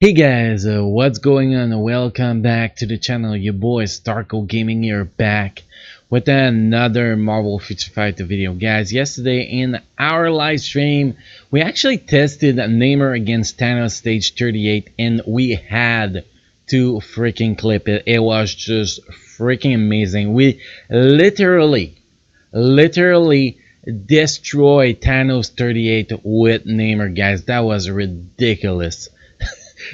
Hey guys, what's going on? Welcome back to the channel. Your boy Starco Gaming here, back with another Marvel Future Fighter video. Guys, yesterday in our live stream, we actually tested Namor against Thanos stage 38 and we had to freaking clip it. It was just freaking amazing. We literally destroyed Thanos 38 with Namor, guys. That was ridiculous.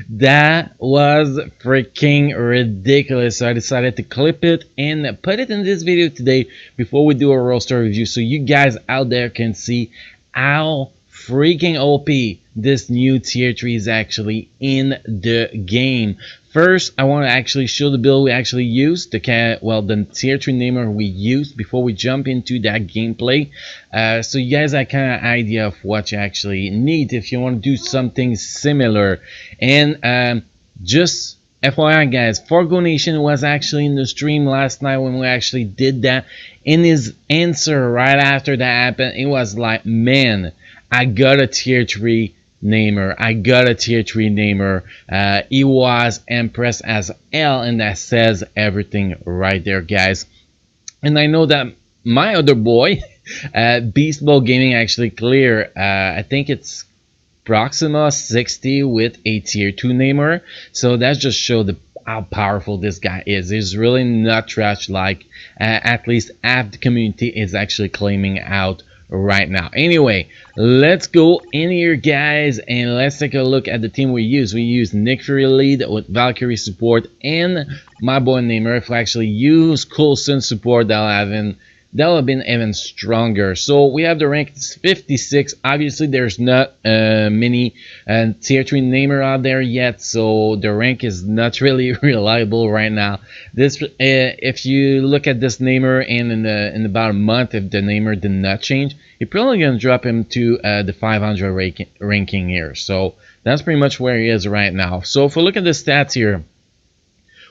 That was freaking ridiculous. So I decided to clip it and put it in this video today before we do a roster review, so you guys out there can see how freaking OP this new tier 3 is actually in the game. First, I want to actually show the build we actually used, the tier 3 Namor we used before we jump into that gameplay. So you guys have kind of idea of what you actually need if you want to do something similar. And just FYI guys, Fargo Nation was actually in the stream last night when we actually did that. In his answer right after that happened, it was like, man, I got a tier 3 Namor. I got a tier 3 Namor. He was impressed as hell, and that says everything right there, guys. And I know that my other boy, Beastball Gaming, actually clear. I think it's Proxima 60 with a tier 2 Namor. So that just shows how powerful this guy is. He's really not trash like at least half the community is actually claiming out right now. Anyway, let's go in here guys and let's take a look at the team we use. We use Nick Fury lead with Valkyrie support and my boy Namor. If we actually use Coulson support, that'll have been even stronger. So we have the rank 56. Obviously there's not many tier 3 Namor out there yet, so the rank is not really reliable right now. This if you look at this Namor and in about a month, if the Namor did not change, you're probably gonna drop him to the 500 ranking here. So that's pretty much where he is right now. So if we look at the stats here,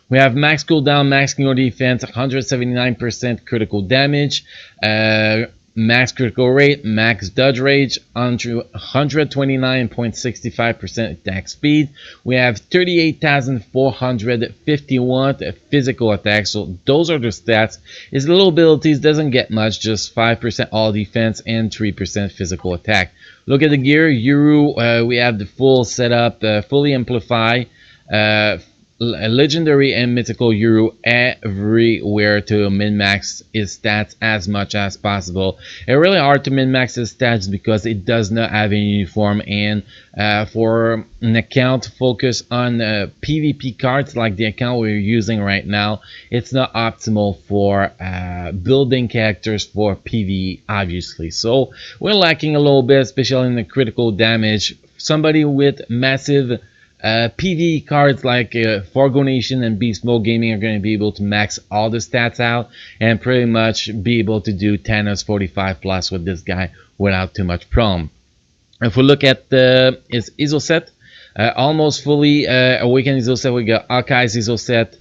we have max cooldown, max KO defense, 179% critical damage, max critical rate, max dodge rate, 129.65% attack speed. We have 38,451 physical attack. So those are the stats. His little abilities doesn't get much, just 5% all defense and 3% physical attack. Look at the gear. Yuru, we have the full setup, fully amplify, legendary and mythical Yuru everywhere to min-max his stats as much as possible. It's really hard to min-max his stats because it does not have any uniform, and for an account focus on PvP cards like the account we're using right now, it's not optimal for building characters for PvE, obviously. So we're lacking a little bit, especially in the critical damage. Somebody with massive PvE cards like Fargo Nation and Beast Mode Gaming are going to be able to max all the stats out and pretty much be able to do Thanos 45 plus with this guy without too much problem. If we look at his ISO set, almost fully awakened ISO set, we got Hawkeye's ISO set,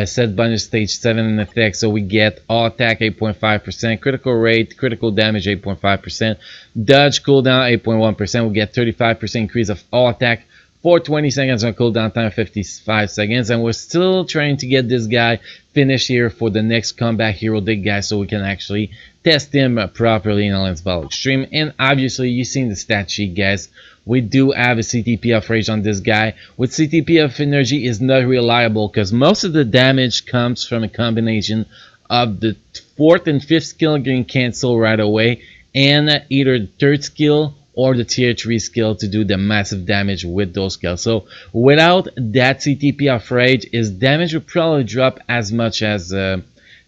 set bonus stage 7 in effect, so we get all attack 8.5%, critical rate, critical damage 8.5%, dodge cooldown 8.1%, we get 35% increase of all attack for 20 seconds on cooldown time 55 seconds, and we're still trying to get this guy finished here for the next Combat Hero Dig guy so we can actually test him properly in Lens Battle Extreme. And obviously you've seen the stat sheet guys, we do have a CTP of Rage on this guy. With CTP of Energy is not reliable because most of the damage comes from a combination of the 4th and 5th skill getting cancelled right away, and either the 3rd skill or the tier 3 skill to do the massive damage with those skills. So without that CTP of Rage, his damage would probably drop as much as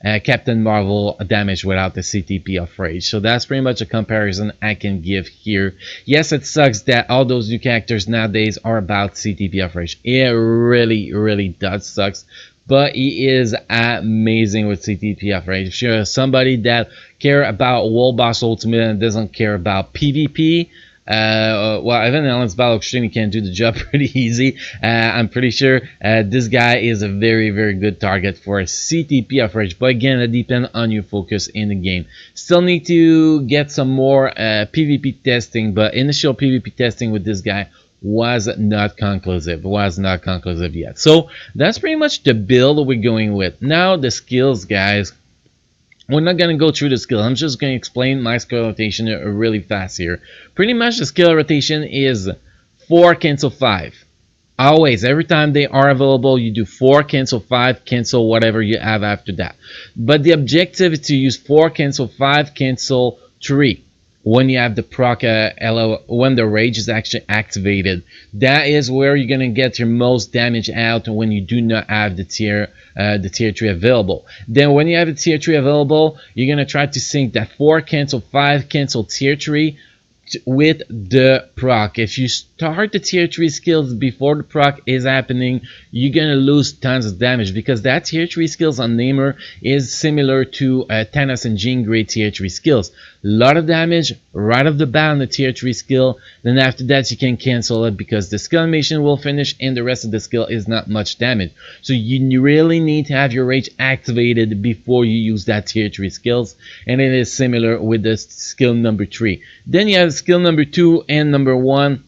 Captain Marvel damage without the CTP of Rage. So that's pretty much a comparison I can give here. Yes, it sucks that all those new characters nowadays are about CTP of Rage. It really does sucks. But he is amazing with CTP of Rage. If you're somebody that care about World Boss Ultimate and doesn't care about PvP, well, even in Lens Battle Extreme you can do the job pretty easy. I'm pretty sure this guy is a very good target for a CTP of Rage, but again, it depends on your focus in the game. Still need to get some more PvP testing, but initial PvP testing with this guy was not conclusive, yet. So that's pretty much the build we're going with. Now the skills, guys. We're not going to go through the skill. I'm just going to explain my skill rotation really fast here. Pretty much the skill rotation is 4 cancel 5. Always, every time they are available, you do 4 cancel 5, cancel whatever you have after that. But the objective is to use 4 cancel 5, cancel 3 when you have the proc when the rage is actually activated. That is where you're gonna get your most damage out when you do not have the tier 3 available. Then when you have the tier 3 available, you're gonna try to sync that 4 cancel 5 cancel tier 3 with the proc. If you start the tier 3 skills before the proc is happening, you're gonna lose tons of damage, because that tier 3 skills on Namor is similar to Thanos and Jean Grey tier 3 skills. A lot of damage right off the bat on the tier 3 skill. Then after that you can cancel it, because the skill animation will finish and the rest of the skill is not much damage. So you really need to have your rage activated before you use that tier 3 skills, and it is similar with the skill number 3. Then you have skill number 2 and number 1.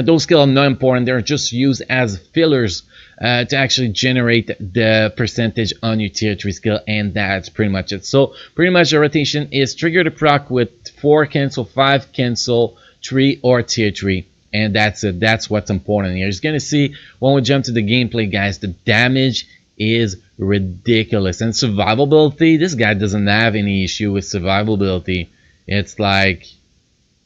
Those skills are not important. They're just used as fillers to actually generate the percentage on your tier 3 skill, and that's pretty much it. So pretty much the rotation is trigger the proc with 4 cancel 5 cancel 3 or tier 3, and that's it. That's what's important here. You're gonna see when we jump to the gameplay, guys, the damage is ridiculous. And survivability, this guy doesn't have any issue with survivability. It's like,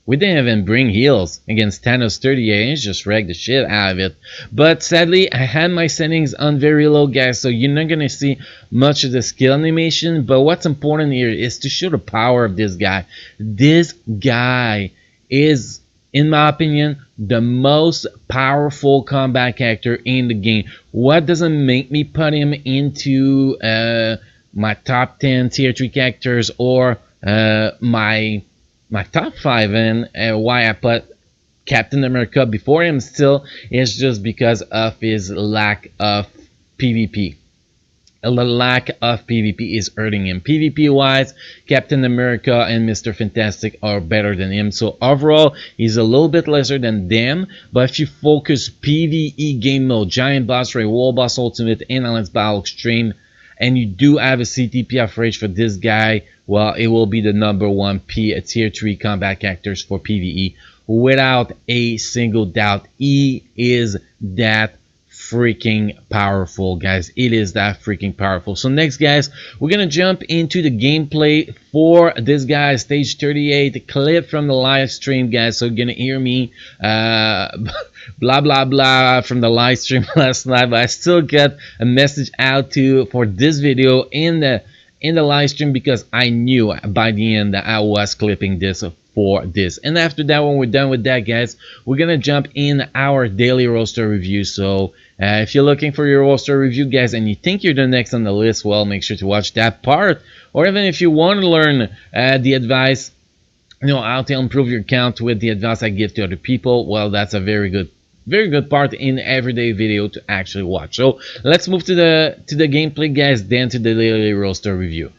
we didn't even bring heals against Thanos 38. It's just wrecked the shit out of it. But sadly, I had my settings on very low, guys, so you're not going to see much of the skill animation. But what's important here is to show the power of this guy. This guy is, in my opinion, the most powerful combat character in the game. What doesn't make me put him into my top 10 tier 3 characters, or my top 5, and why I put Captain America before him still, is just because of his lack of PvP. The lack of PvP is hurting him. PvP wise, Captain America and Mr. Fantastic are better than him. So overall, he's a little bit lesser than them. But if you focus PvE game mode, Giant Boss Ray, Wall Boss Ultimate, and Alliance Battle Extreme, and you do have a CTP of Rage for this guy, well, it will be the number 1 tier 3 combat characters for PvE without a single doubt. He is that freaking powerful, guys. It is that freaking powerful. So next, guys, we're gonna jump into the gameplay for this guy, stage 38 clip from the live stream, guys. So you're gonna hear me blah blah blah from the live stream last night, but I still got a message out to for this video in the live stream, because I knew by the end that I was clipping this for this. And after that, when we're done with that, guys, we're gonna jump in our daily roster review. So if you're looking for your roster review, guys, and you think you're the next on the list, well, make sure to watch that part. Or even if you want to learn the advice, how to improve your account with the advice I give to other people, well, that's a very good part in everyday video to actually watch. So let's move to the gameplay, guys, then to the daily roster review.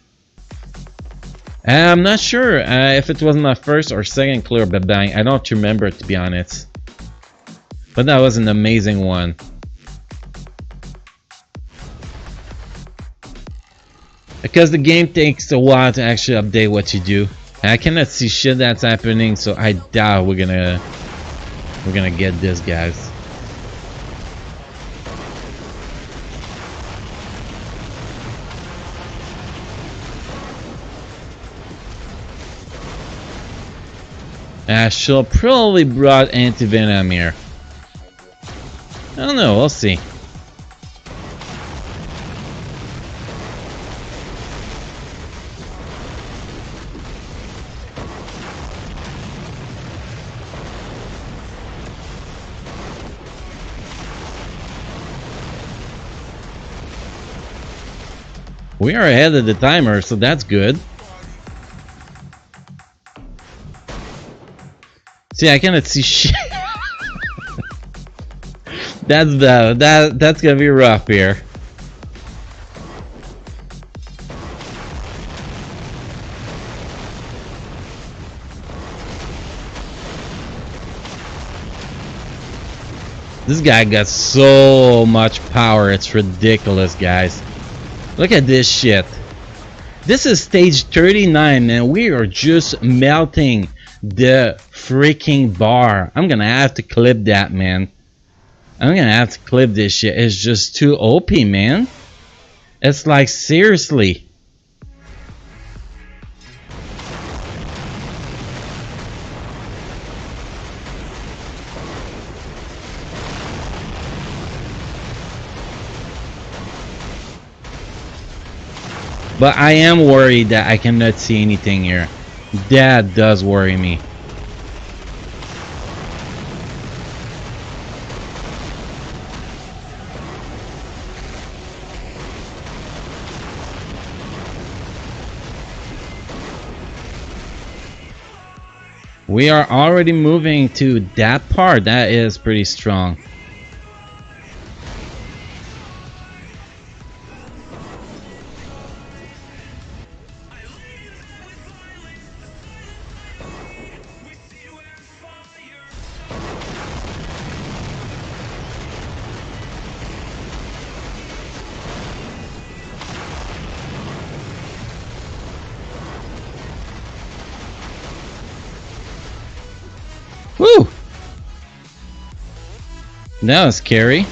I'm not sure if it was my first or second clear bang. I don't remember, to be honest, but that was an amazing one. Because the game takes a while to actually update what you do. I cannot see shit that's happening, so I doubt we're gonna get this, guys. I shall probably brought anti-venom here. I don't know, we'll see. We are ahead of the timer, so that's good. See, I cannot see shit. That's bad. That's gonna be rough here. This guy got so much power, it's ridiculous, guys. Look at this shit. This is stage 39, man. We are just melting the freaking bar. I'm gonna have to clip that, man. I'm gonna have to clip this shit. It's just too OP, man. It's like, seriously. But I am worried that I cannot see anything here. That does worry me. We are already moving to that part. That is pretty strong. Woo! That was scary.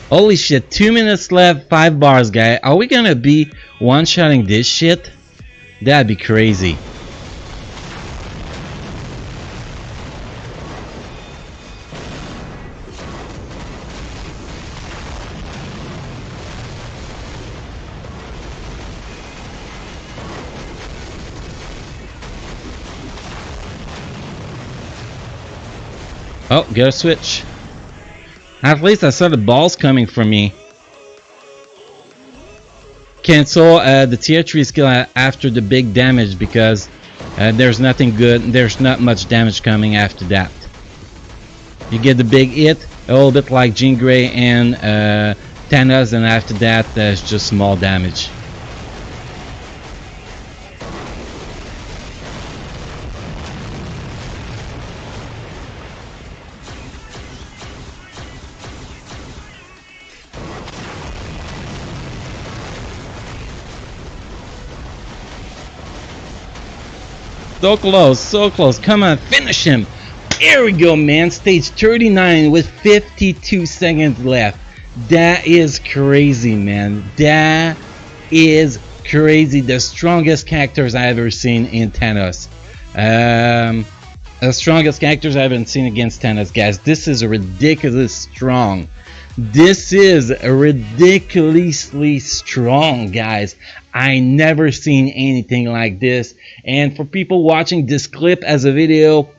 Holy shit, 2 minutes left, 5 bars, guy. Are we gonna be one-shotting this shit? That'd be crazy. Oh, get a switch. At least I saw the balls coming from me. Cancel the tier 3 skill after the big damage because there's nothing good. There's not much damage coming after that. You get the big hit, a little bit like Jean Grey and Thanos, and after that there's just small damage. So close, so close. Come on, finish him. There we go, man. Stage 39 with 52 seconds left. That is crazy, man. That is crazy. The strongest characters I've ever seen in Thanos. The strongest characters I've ever seen against Thanos, guys. This is ridiculously strong. This is ridiculously strong, guys. I never seen anything like this. And for people watching this clip as a video,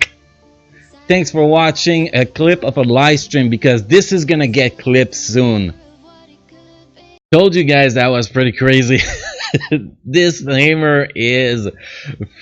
thanks for watching a clip of a live stream because this is gonna get clipped soon. Told you guys that was pretty crazy. This Namor is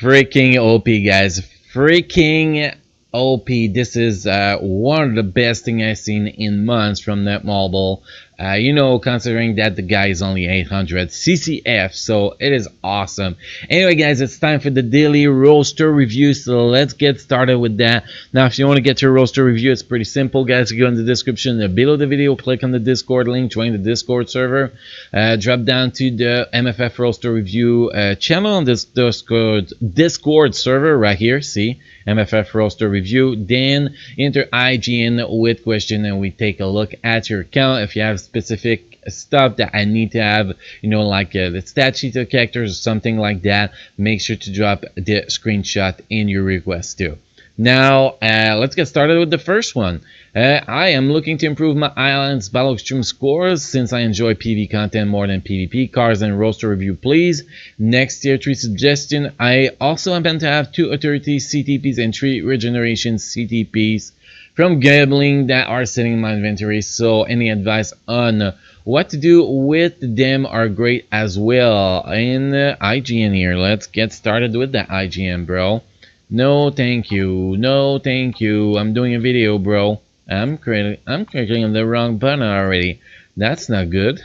freaking OP, guys. Freaking OP. This is one of the best thing I've seen in months from Netmarble. You know, considering that the guy is only 800 CCF, so it is awesome. Anyway, guys, it's time for the daily roster review, so let's get started with that. Now, if you want to get your roster review, it's pretty simple, guys. You go in the description below the video, click on the Discord link, join the Discord server, drop down to the MFF roster review channel on this Discord server right here. See, MFF roster review. Then enter IGN with question, and we take a look at your account. If you have specific stuff that I need to have, you know, like the stat sheet of characters or something like that, make sure to drop the screenshot in your request too. Now let's get started with the first one. I am looking to improve my Islands Battle Extreme scores since I enjoy PvE content more than PvP. Cars and roster review, please. Next tier 3 suggestion. I also intend to have 2 authority CTPs and 3 regeneration CTPs from gambling that are sitting in my inventory, so any advice on what to do with them are great as well. In IGN here, let's get started with the IGN, bro. No, thank you. No, thank you. I'm doing a video, bro. I'm clicking on the wrong button already. That's not good.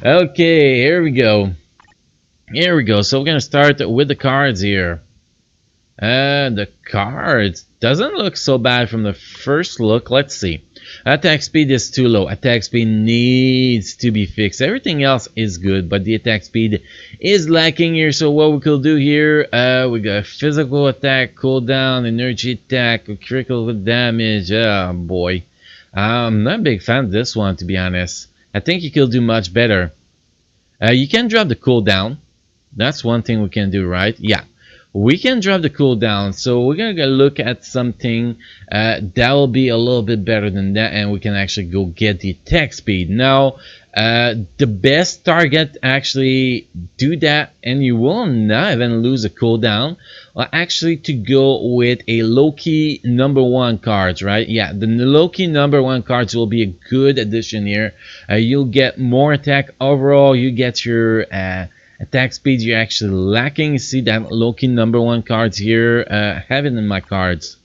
Okay, here we go. Here we go. So we're gonna start with the cards here. The cards doesn't look so bad from the first look. Let's see. Attack speed is too low. Attack speed needs to be fixed. Everything else is good, but the attack speed is lacking here. So what we could do here, we got physical attack, cooldown, energy attack, critical damage. Oh boy, I'm not a big fan of this one, to be honest. I think you could do much better. You can drop the cooldown. That's one thing we can do, right? Yeah, we can drop the cooldown. So we're gonna go look at something that will be a little bit better than that, and we can actually go get the attack speed. Now, the best target actually do that, and you will not even lose a cooldown. Actually, to go with a Loki #1 cards, right? Yeah, the Loki #1 cards will be a good addition here. You'll get more attack overall. You get your attack speed you're actually lacking. See that Loki #1 cards here. Have it in my cards.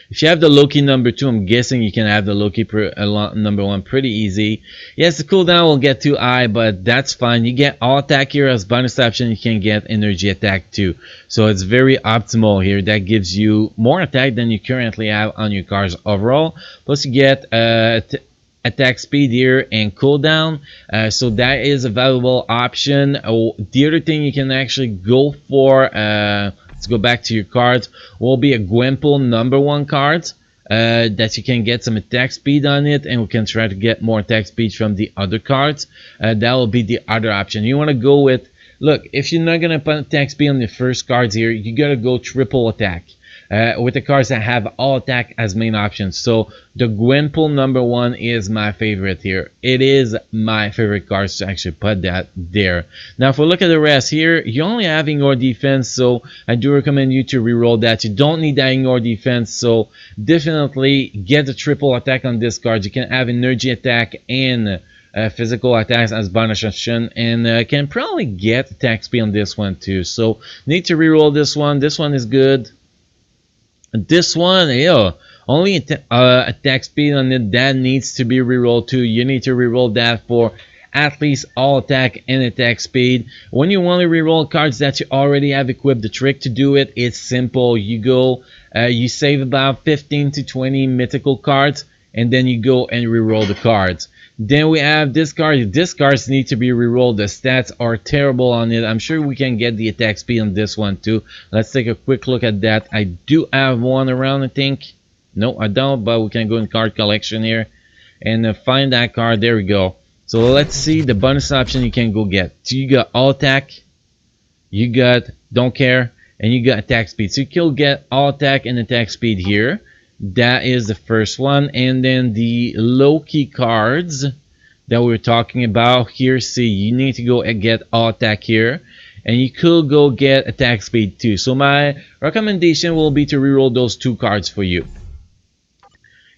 If you have the Loki #2, I'm guessing you can have the Loki #1 pretty easy. Yes, the cooldown will get too high, but that's fine. You get all attack here as bonus option. You can get energy attack too. So it's very optimal here. That gives you more attack than you currently have on your cards overall. Plus you get attack speed here and cooldown, so that is a valuable option. The other thing you can actually go for, let's go back to your cards, will be a Gwemple #1 card that you can get some attack speed on it, and we can try to get more attack speed from the other cards. That will be the other option. You want to go with, look, if you're not gonna put attack speed on the first cards here, you gotta go triple attack. With the cards that have all attack as main options. So the Gwemple #1 is my favorite here. It is my favorite cards to actually put that there. Now if we look at the rest here, you only have Ignore Defense, so I do recommend you to reroll that. You don't need that Ignore Defense, so definitely get the triple attack on this card. You can have energy attack and physical attacks as bonus action, and can probably get attack speed on this one too. So need to reroll this one. This one is good. This one, only attack speed on it, that needs to be rerolled too. You need to reroll that for at least all attack and attack speed. When you want to reroll cards that you already have equipped, the trick to do it is simple. You go, you save about 15 to 20 mythical cards, and then you go and reroll the cards. Then we have this card. This cards need to be rerolled. The stats are terrible on it. I'm sure we can get the attack speed on this one too. Let's take a quick look at that. I do have one around, I think. No, I don't, but we can go in card collection here and find that card. There we go. So let's see the bonus option you can go get. So you got all attack, you got don't care, and you got attack speed. So you can get all attack and attack speed here. That is the first one, and then the Loki cards that we were talking about here. See, you need to go and get all attack here, and you could go get attack speed too. So my recommendation will be to reroll those two cards for you.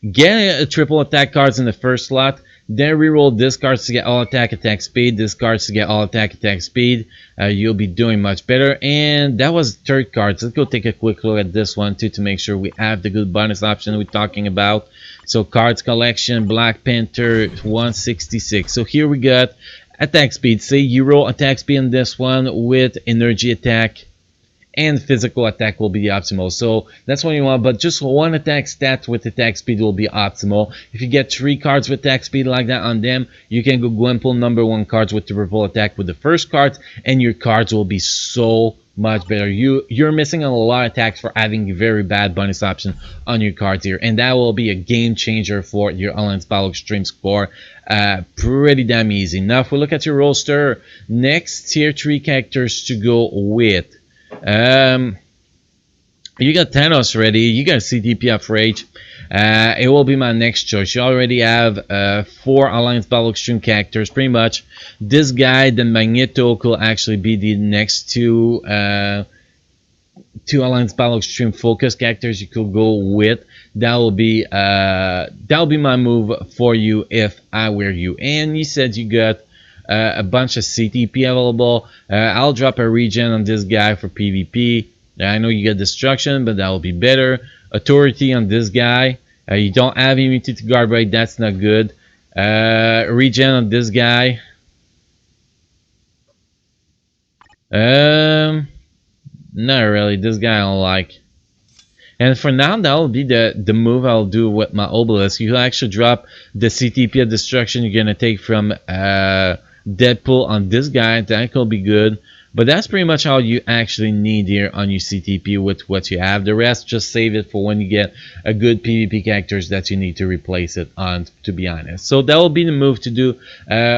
Get a triple attack cards in the first slot, then reroll this cards to get all attack, attack speed, this cards to get all attack, attack speed. You'll be doing much better. And that was third cards. Let's go take a quick look at this one too to make sure we have the good bonus option we're talking about. So cards collection, Black Panther 166. So here we got attack speed. Say you roll attack speed on this one with energy attack, and physical attack will be optimal. So that's what you want, but just one attack stat with attack speed will be optimal. If you get 3 cards with attack speed like that on them, you can go Gwemple #1 cards with the triple attack with the first cards, and your cards will be so much better. You're missing a lot of attacks for having a very bad bonus option on your cards here, and that will be a game changer for your Alliance Battle Extreme score. Pretty damn easy. Now if we look at your roster, next tier 3 characters to go with. You got Thanos ready. You got CTP of Rage. It will be my next choice. You already have 4 Alliance Battle Extreme characters. Pretty much this guy, the Magneto, could actually be the next two Alliance Battle Extreme focus characters you could go with. That will be my move for you if I were you. And you said you got a bunch of CTP available. I'll drop a regen on this guy for PvP. I know you get destruction, but that will be better. Authority on this guy. You don't have immunity to guard break. That's not good. Regen on this guy. Not really. This guy I don't like. And for now, that will be the move I'll do with my obelisk. You actually drop the CTP of destruction you're gonna take from Deadpool on this guy. That could be good. But that's pretty much all you actually need here on your CTP with what you have. The rest, just save it for when you get a good PvP characters that you need to replace it on, to be honest. So that will be the move to do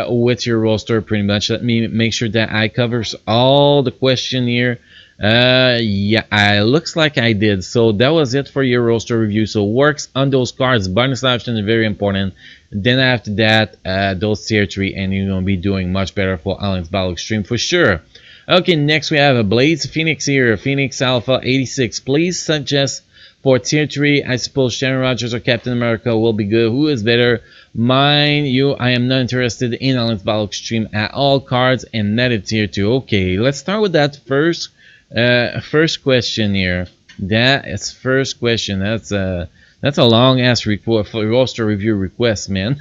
with your roster pretty much. Let me make sure that I covers all the question here. Yeah, looks like I did. So that was it for your roster review. So works on those cards. Bonus option is very important. Then after that, those tier 3, and you're gonna be doing much better for Alliance Battle Extreme for sure. Okay, next we have a Blaze Phoenix here, Phoenix Alpha 86. Please suggest for tier 3. I suppose Sharon Rogers or Captain America will be good. Who is better? Mine, you. I am not interested in Alliance Battle Extreme at all. Cards and netted tier 2. Okay, let's start with that first. First question here. That is first question. That's a long ass request for roster review request, man.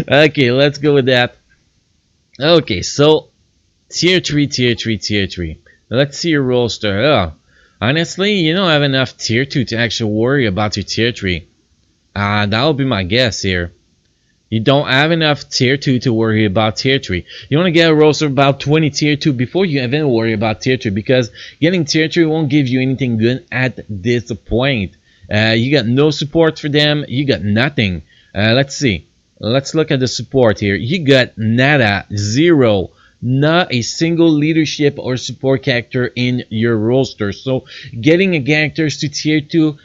Okay, let's go with that. Okay, so tier 3, tier 3, tier 3. Let's see your roster. Oh, honestly, you don't have enough tier 2 to actually worry about your tier 3. That will be my guess here. You don't have enough tier 2 to worry about tier 3. You want to get a roster about 20 tier 2 before you even worry about tier 3, because getting tier 3 won't give you anything good at this point. You got no support for them. You got nothing. Let's see. Let's look at the support here. You got nada, zero, not a single leadership or support character in your roster. So getting a characters to tier 2,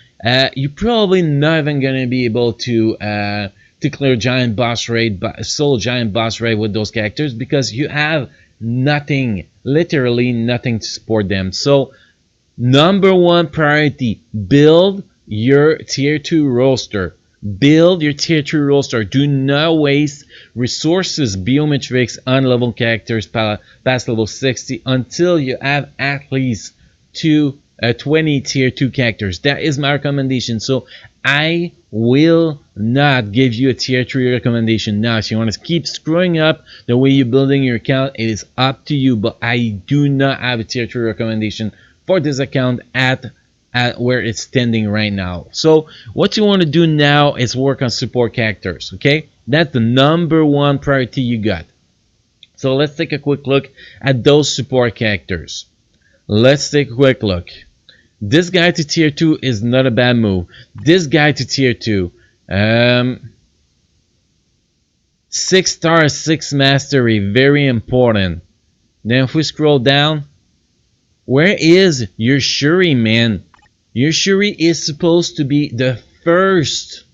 you're probably not even gonna be able to clear giant boss raid, solo giant boss raid with those characters, because you have nothing, literally nothing to support them. So number one priority, build your tier 2 roster. Build your tier 2 roster. Do not waste resources, biometrics, unleveled characters past level 60 until you have at least 20 tier 2 characters. That is my recommendation. So I will not give you a tier 3 recommendation now. If you want to keep screwing up the way you're building your account, it is up to you. But I do not have a tier 3 recommendation for this account at where it's standing right now. So what you want to do now is work on support characters. Okay, that's the number one priority you got. So let's take a quick look at those support characters. Let's take a quick look. This guy to tier 2 is not a bad move. This guy to tier 2, 6 star, 6 mastery, very important. Then if we scroll down, where is your Shuri, man? Your Shuri is supposed to be the first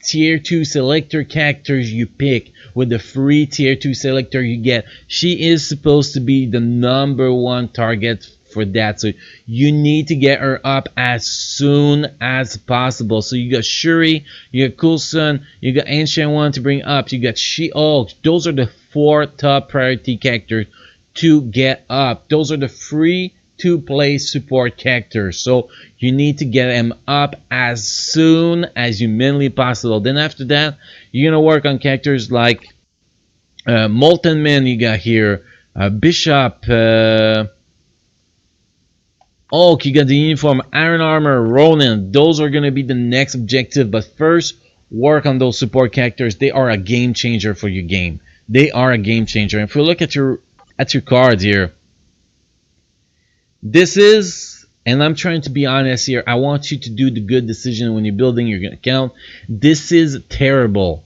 tier 2 selector characters you pick with the free tier 2 selector you get. She is supposed to be the number one target for that, so you need to get her up as soon as possible. So you got Shuri, you got Coulson, you got Ancient One to bring up, you got She-Hulk. Those are the 4 top priority characters to get up. Those are the free to play support characters, so you need to get them up as soon as humanly possible. Then after that, you're gonna work on characters like Molten Man. You got here Bishop, Hulk, you got the uniform, Iron Armor, Ronin. Those are gonna be the next objective, but first work on those support characters. They are a game changer for your game. They are a game changer. If we look at your cards here, this is, and I'm trying to be honest here, I want you to do the good decision when you're building your account. This is terrible.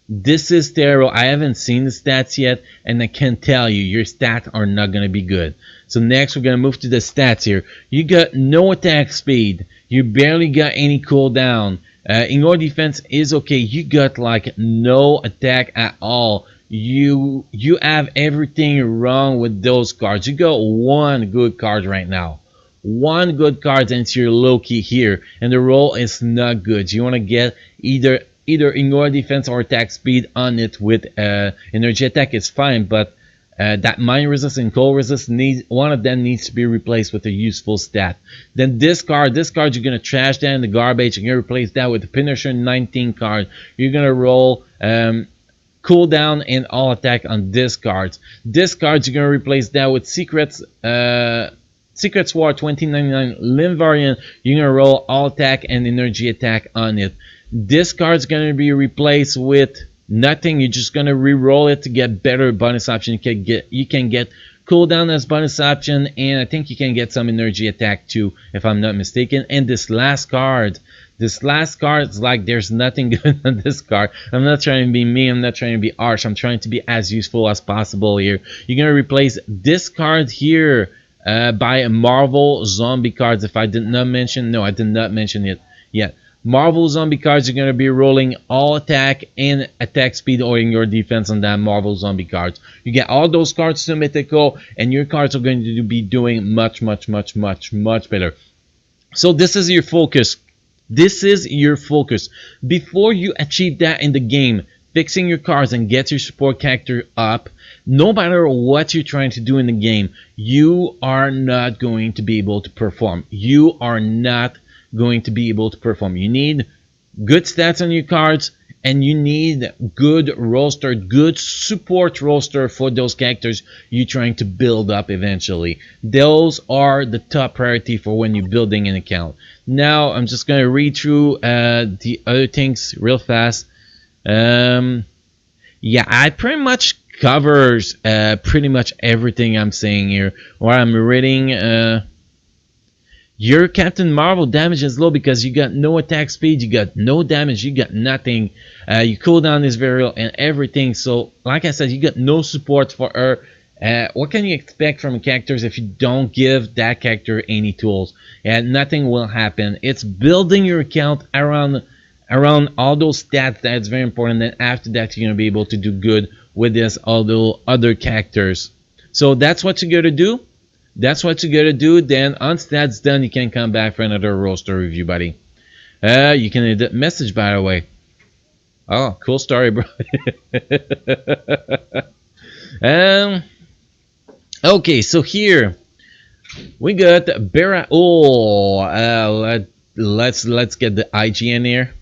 This is terrible. I haven't seen the stats yet, and I can tell you your stats are not going to be good. So next we're going to move to the stats here. You got no attack speed. You barely got any cooldown. In your defense is okay. You got like no attack at all. You have everything wrong with those cards. You got one good card right now. One good card, and you're low key here, and the roll is not good. You want to get either either ignore defense or attack speed on it with energy attack is fine, but that mine resist and cold resist one of them needs to be replaced with a useful stat. Then this card you're gonna trash that in the garbage. You're gonna replace that with the Finisher 19 card. You're gonna roll cooldown and all attack on discards. Discards, you're gonna replace that with Secrets War 2099 Limb variant. You're gonna roll all attack and energy attack on it. Discard's gonna be replaced with nothing. You're just gonna re-roll it to get better bonus option. You can get cooldown as bonus option, and I think you can get some energy attack too, if I'm not mistaken. And this last card is like there's nothing good on this card. I'm not trying to be mean, I'm not trying to be harsh, I'm trying to be as useful as possible here. You're gonna replace this card here by Marvel zombie cards. If I did not mention, no, I did not mention it yet. Marvel zombie cards, you're going to be rolling all attack and attack speed or in your defense on that Marvel zombie cards. You get all those cards to mythical, and your cards are going to be doing much better. So this is your focus. This is your focus. Before you achieve that in the game, fixing your cards and get your support character up, no matter what you're trying to do in the game, you are not going to be able to perform. You are not going to be able to perform. You need good stats on your cards, and you need good roster, good support roster for those characters you're trying to build up eventually. Those are the top priority for when you're building an account. Now I'm just going to read through the other things real fast. Yeah, I pretty much covers pretty much everything I'm saying here. What I'm reading, your Captain Marvel damage is low because you got no attack speed, you got no damage, you got nothing. Your cooldown is very low and everything. So, like I said, you got no support for her. What can you expect from characters if you don't give that character any tools? And nothing will happen. It's building your account around all those stats that's very important. And after that, you're gonna be able to do good with this all other characters. So that's what you gotta do. That's what you gotta do. Then once that's done, you can come back for another roster review, buddy. You can edit message, by the way. Oh, cool story, bro. Okay, so here we got Bera. Oh, let's get the IGN here.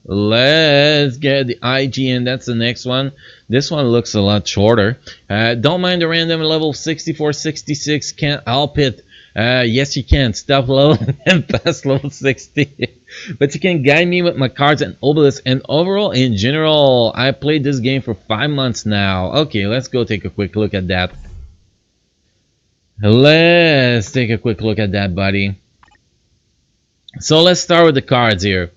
Let's get the IGN. That's the next one. This one looks a lot shorter. Don't mind the random level 64, 66. Can't help it. Yes, you can. Stop leveling and pass level 60. But you can guide me with my cards and obelisk. And overall, in general, I played this game for 5 months now. Okay, let's go take a quick look at that. Let's take a quick look at that, buddy. So let's start with the cards here.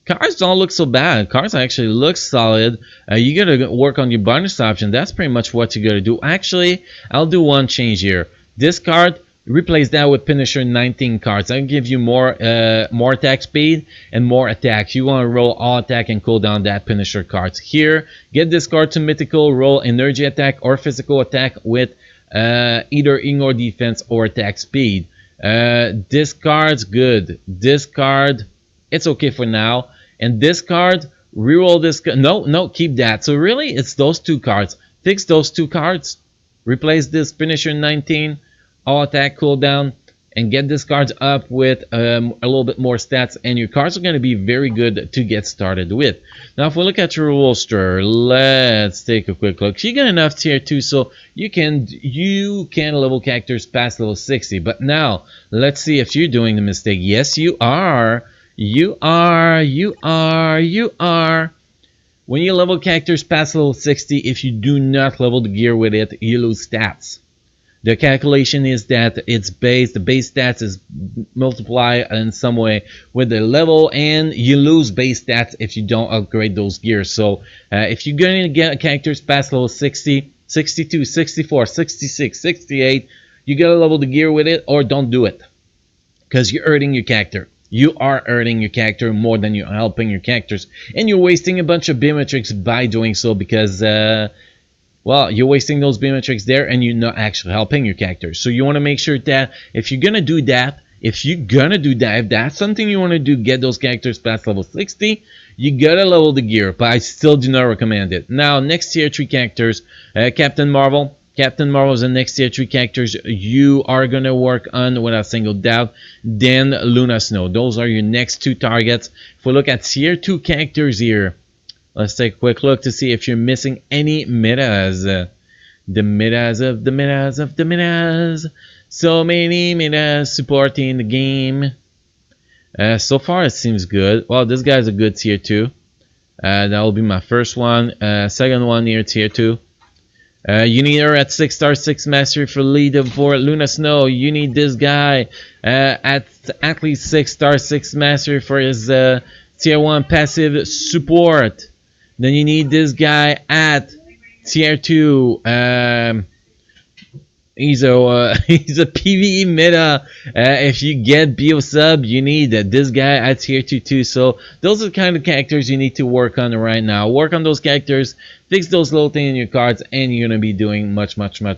Cards don't look so bad. Cards actually look solid. You gotta work on your bonus option. That's pretty much what you gotta do. Actually, I'll do one change here. This card, replace that with Finisher 19 cards. I'll give you more attack speed and more attacks. You want to roll all attack and cool down that Finisher cards. Here, get this card to mythical, roll energy attack or physical attack with either ignore defense or attack speed. This card's good. This card, it's okay for now. And this card, reroll this. No, keep that. So really, it's those two cards. Fix those two cards. Replace this Finisher 19, all attack cooldown, and get this cards up with a little bit more stats. And your cards are going to be very good to get started with. Now, if we look at your roster, let's take a quick look. You got enough tier 2, so you can level characters past level 60. But now, let's see if you're doing the mistake. Yes, you are. You are. When you level characters past level 60, if you do not level the gear with it, you lose stats. The calculation is that the base stats is multiplied in some way with the level, and you lose base stats if you don't upgrade those gears. So if you're going to get characters past level 60, 62, 64, 66, 68, you gotta level the gear with it, or don't do it, because you're hurting your character. You are hurting your character more than you're helping your characters, and you're wasting a bunch of biometrics by doing so, because well, you're wasting those biometrics there and you're not actually helping your character. So you want to make sure that if you're gonna do that, If you're gonna do that, if that's something you want to do, get those characters past level 60, you gotta level the gear, but I still do not recommend it. Now, next tier 3 characters, Captain Marvel. Captain Marvel is the next tier 3 characters you are gonna work on without a single doubt. Then Luna Snow. Those are your next two targets. If we look at tier 2 characters here, let's take a quick look to see if you're missing any metas. The metas of the metas of the metas. So many metas supporting the game. So far it seems good. Well, this guy's a good tier 2. That will be my first one. Second one near tier 2. You need her at 6 star 6 mastery for lead for Luna Snow. You need this guy at least 6 star 6 mastery for his tier 1 passive support. Then you need this guy at tier 2. He's a he's a PvE meta. If you get Bio sub, you need this guy at tier 2 too. So those are the kind of characters you need to work on right now. Work on those characters, fix those little things in your cards, and you're gonna be doing much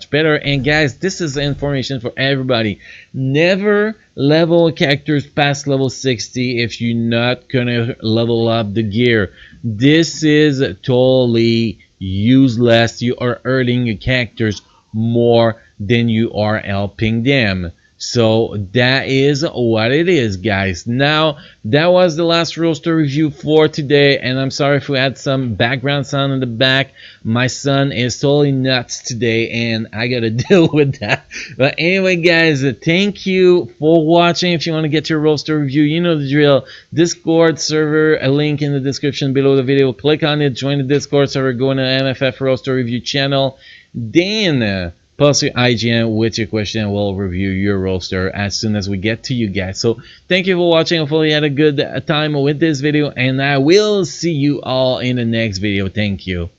better. And guys, this is information for everybody. Never level characters past level 60 if you're not gonna level up the gear. This is totally useless. You are hurting your characters more than you are helping them. So that is what it is, guys. Now, that was the last roster review for today, and I'm sorry if we had some background sound in the back. My son is totally nuts today, and I gotta deal with that. But anyway, guys, thank you for watching. If you want to get your roster review, you know the drill. Discord server, a link in the description below the video. Click on it, join the Discord server, go into the MFF roster review channel. Then post your IGN with your question, and we'll review your roster as soon as we get to you guys. So thank you for watching. Hopefully you had a good time with this video, and I will see you all in the next video. Thank you.